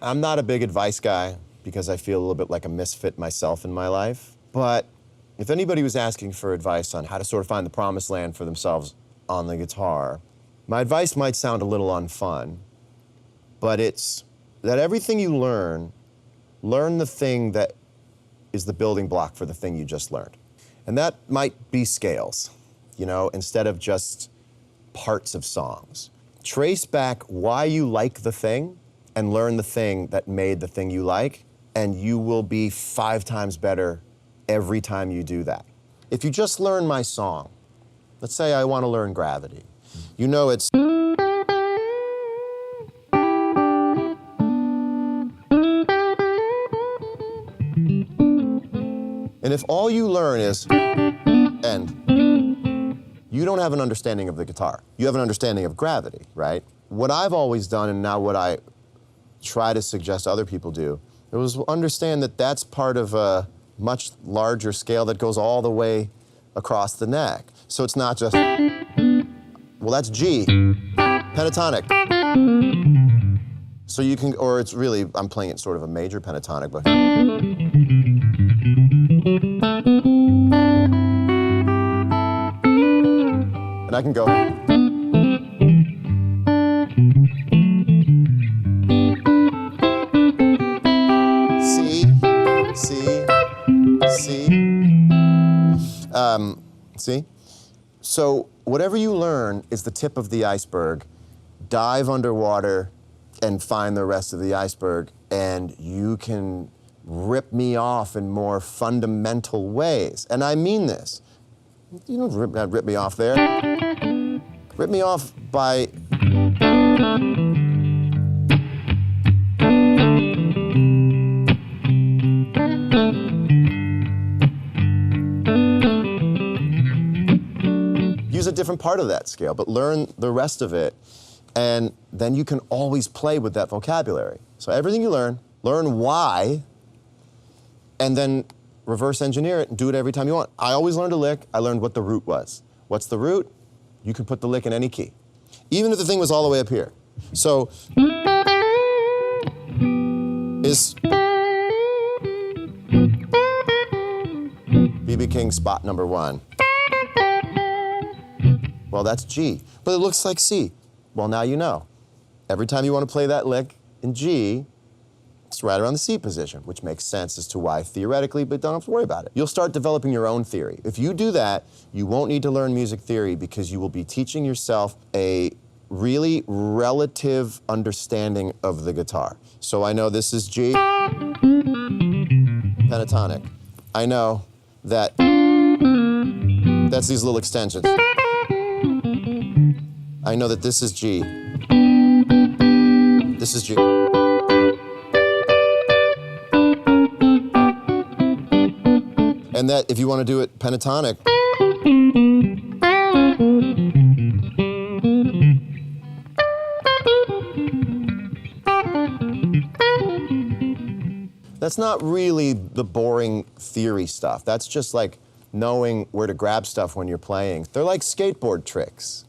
I'm not a big advice guy because I feel a little bit like a misfit myself in my life. But if anybody was asking for advice on how to sort of find the promised land for themselves on the guitar, my advice might sound a little unfun, but it's that everything you learn the thing that is the building block for the thing you just learned. And that might be scales, you know, instead of just parts of songs. Trace back why you like the thing and learn the thing that made the thing you like, and you will be 5 times better every time you do that. If you just learn my song, let's say I want to learn Gravity. You know it's... And if all you learn is and, you don't have an understanding of the guitar. You have an understanding of gravity, right? What I've always done, and now what I try to suggest other people do, is understand that that's part of a much larger scale that goes all the way across the neck. So it's not just, well, that's G, pentatonic. So you can, or it's really, I'm playing it sort of a major pentatonic, but. And I can go. C, C, C. See? So whatever you learn is the tip of the iceberg. Dive underwater and find the rest of the iceberg, and you can rip me off in more fundamental ways. And I mean this. You don't rip me off there. Rip me off by... Use a different part of that scale, but learn the rest of it, and then you can always play with that vocabulary. So everything you learn why, and then reverse engineer it and do it every time you want. I always learned a lick, I learned what the root was. What's the root? You can put the lick in any key. Even if the thing was all the way up here. So, is B.B. King spot number 1. Well, that's G, but it looks like C. Well, now you know. Every time you want to play that lick in G, it's right around the C position, which makes sense as to why theoretically, but don't have to worry about it. You'll start developing your own theory. If you do that, you won't need to learn music theory because you will be teaching yourself a really relative understanding of the guitar. So I know this is G, pentatonic. I know that that's these little extensions. I know that this is G. This is G. And that if you want to do it pentatonic, that's not really the boring theory stuff. That's just like knowing where to grab stuff when you're playing. They're like skateboard tricks.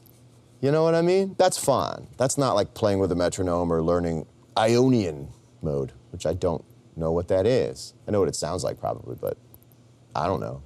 You know what I mean? That's fun. That's not like playing with a metronome or learning Ionian mode, which I don't know what that is. I know what it sounds like probably, but I don't know.